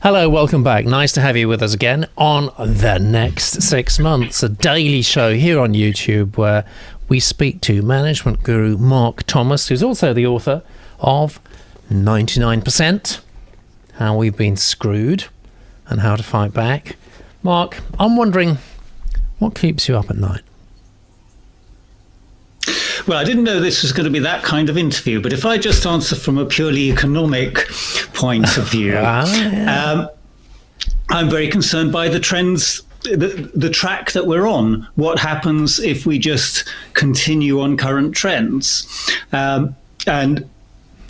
Hello, welcome back. Nice to have you with us again on The Next 6 Months, a daily show here on YouTube where we speak to management guru Mark Thomas, who's also the author of 99%, How We've Been Screwed and How to Fight Back. Mark, I'm wondering, what keeps you up at night? Well, I didn't know this was going to be that kind of interview, but if I just answer from a purely economic point of view, I'm very concerned by the trends, the track that we're on. What happens if we just continue on current trends? And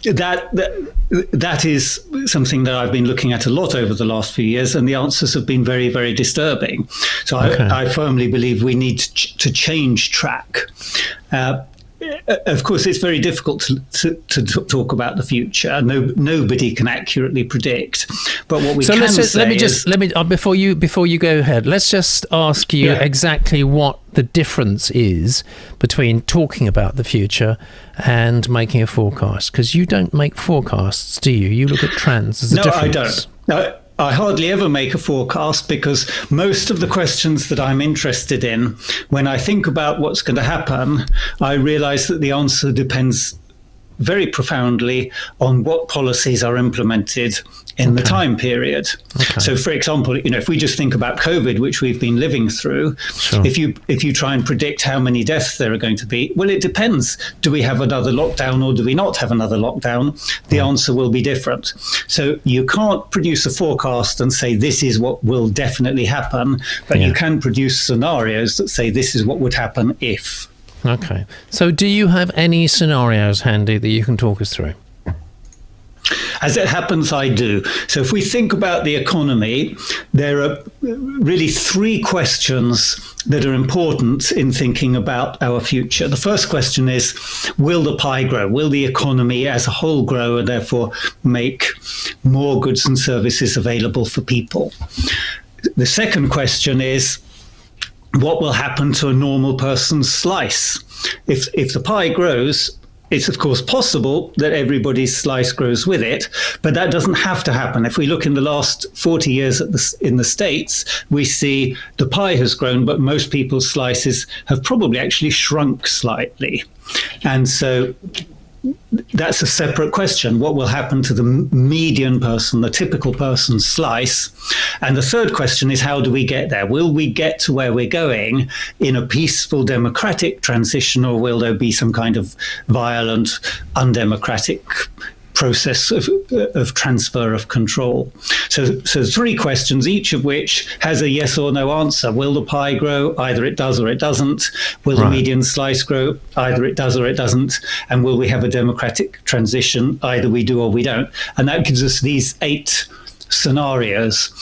that is something that I've been looking at a lot over the last few years, and the answers have been very, very disturbing. So I firmly believe we need to change track. Of course, it's very difficult to talk about the future. Nobody can accurately predict. But what we can say before you go ahead, let's just ask you exactly what the difference is between talking about the future and making a forecast. Because you don't make forecasts, do you? You look at trends. There's a difference. No, I don't. I hardly ever make a forecast because most of the questions that I'm interested in, when I think about what's going to happen, I realize that the answer depends very profoundly on what policies are implemented in the time period. So, for example, if we just think about COVID, which we've been living through, if you try and predict how many deaths there are going to be, well, it depends. Do we have another lockdown or do we not have another lockdown? The answer will be different. So you can't produce a forecast and say this is what will definitely happen, but you can produce scenarios that say this is what would happen if. Okay. So do you have any scenarios handy that you can talk us through? As it happens, I do. So if we think about the economy, there are really three questions that are important in thinking about our future. The first question is, will the pie grow? Will the economy as a whole grow and therefore make more goods and services available for people? The second question is, what will happen to a normal person's slice? If the pie grows, it's of course possible that everybody's slice grows with it, but that doesn't have to happen. If we look in the last 40 years in the States, we see the pie has grown, but most people's slices have probably actually shrunk slightly. And so that's a separate question. What will happen to the median person, the typical person's slice? And the third question is, how do we get there? Will we get to where we're going in a peaceful, democratic transition, or will there be some kind of violent, undemocratic process of transfer of control? So three questions, each of which has a yes or no answer. Will the pie grow? Either it does or it doesn't. Will the median slice grow? Either it does or it doesn't. And will we have a democratic transition? Either we do or we don't. And that gives us these 8 scenarios.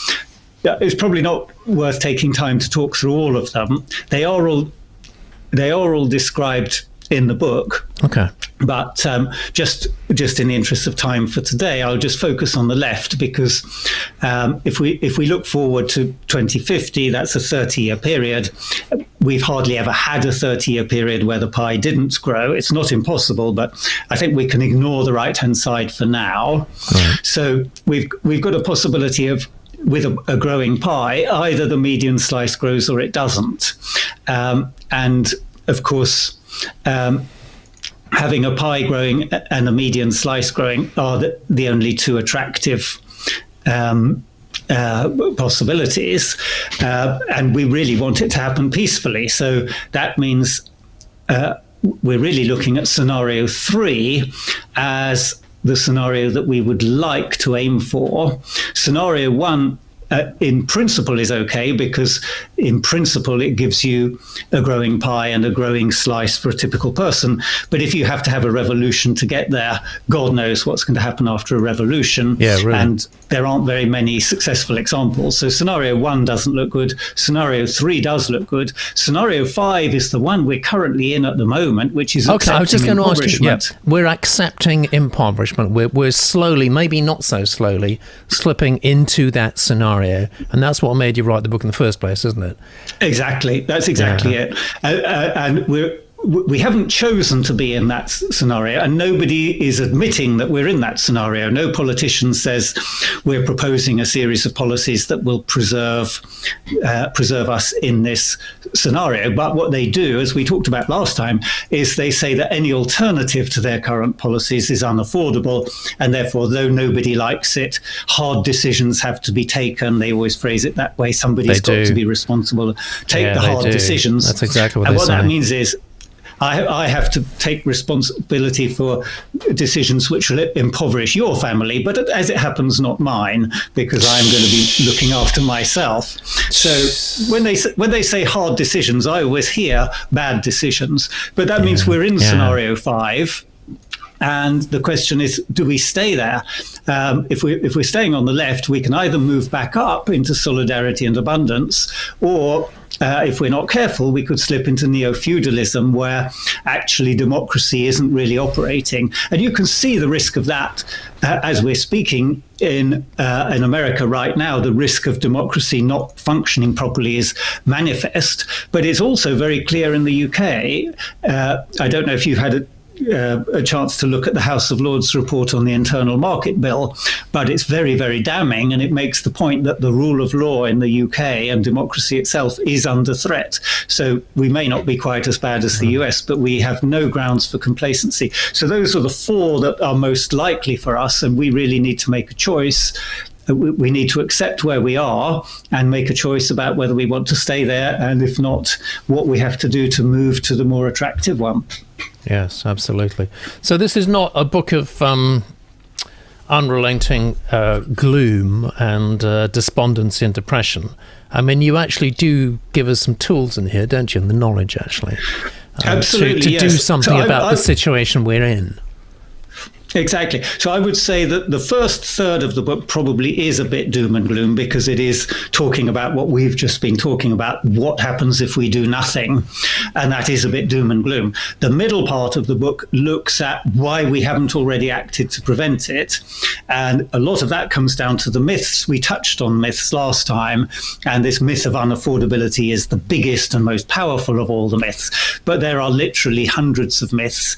It's probably not worth taking time to talk through all of them. They are all described in the book. Okay. But just in the interest of time for today, I'll just focus on the left, because if we look forward to 2050, that's a 30-year period. We've hardly ever had a 30-year period where the pie didn't grow. It's not impossible, but I think we can ignore the right-hand side for now. Right. So we've got a possibility of, with a growing pie, either the median slice grows or it doesn't. And of course, having a pie growing and a median slice growing are the only two attractive possibilities. And we really want it to happen peacefully. So that means we're really looking at scenario 3 as the scenario that we would like to aim for. Scenario 1, in principle, is okay, because in principle it gives you a growing pie and a growing slice for a typical person. But if you have to have a revolution to get there, God knows what's going to happen after a revolution. Yeah, really. And there aren't very many successful examples. So scenario 1 doesn't look good. Scenario 3 does look good. Scenario 5 is the one we're currently in at the moment, which is okay. I was just going to ask you. We're accepting impoverishment. We're slowly, maybe not so slowly, slipping into that scenario. And that's what made you write the book in the first place, isn't it? Exactly. That's exactly it. And we haven't chosen to be in that scenario, and nobody is admitting that we're in that scenario. No politician says we're proposing a series of policies that will preserve us in this scenario. But what they do, as we talked about last time, is they say that any alternative to their current policies is unaffordable, and therefore, though nobody likes it, hard decisions have to be taken. They always phrase it that way. Somebody's got to be responsible to take the hard decisions. That's exactly what and they what say. that means is I have to take responsibility for decisions which will impoverish your family, but as it happens, not mine, because I'm going to be looking after myself. So when they say hard decisions, I always hear bad decisions. But that means we're in scenario 5. And the question is, do we stay there? If we're staying on the left, we can either move back up into solidarity and abundance, or if we're not careful, we could slip into neo-feudalism, where actually democracy isn't really operating. And you can see the risk of that as we're speaking in America right now. The risk of democracy not functioning properly is manifest, but it's also very clear in the UK. I don't know if you've had a chance to look at the House of Lords report on the internal market bill, but it's very, very damning, and it makes the point that the rule of law in the UK and democracy itself is under threat. So we may not be quite as bad as the US, but we have no grounds for complacency. So those are the 4 that are most likely for us, and we really need to make a choice. We need to accept where we are and make a choice about whether we want to stay there, and if not, what we have to do to move to the more attractive one. Yes, absolutely. So this is not a book of unrelenting gloom and despondency and depression. I mean, you actually do give us some tools in here, don't you? And the knowledge, actually. Absolutely, to do yes. something about the situation we're in. Exactly. So I would say that the first third of the book probably is a bit doom and gloom, because it is talking about what we've just been talking about, what happens if we do nothing. And that is a bit doom and gloom. The middle part of the book looks at why we haven't already acted to prevent it. And a lot of that comes down to the myths. We touched on myths last time, and this myth of unaffordability is the biggest and most powerful of all the myths. But there are literally hundreds of myths,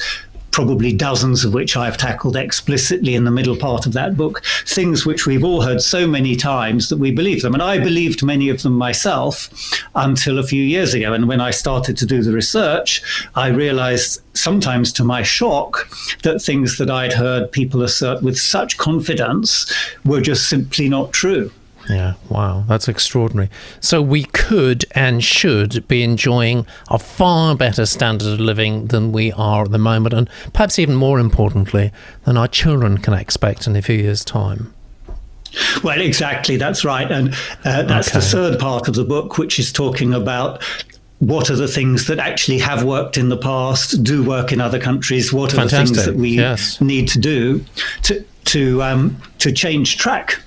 probably dozens of which I've tackled explicitly in the middle part of that book, things which we've all heard so many times that we believe them. And I believed many of them myself until a few years ago. And when I started to do the research, I realized, sometimes to my shock, that things that I'd heard people assert with such confidence were just simply not true. Yeah, wow, that's extraordinary. So we could and should be enjoying a far better standard of living than we are at the moment, and perhaps even more importantly, than our children can expect in a few years' time. Well, exactly, that's right. And that's the third part of the book, which is talking about what are the things that actually have worked in the past, do work in other countries, what are the things that we need to do to change track.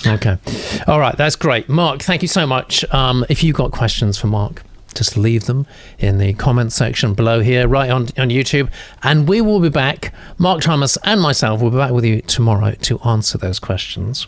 Okay. All right. That's great. Mark, thank you so much. If you've got questions for Mark, just leave them in the comment section below here, right on YouTube. And we will be back, Mark Thomas and myself will be back with you tomorrow to answer those questions.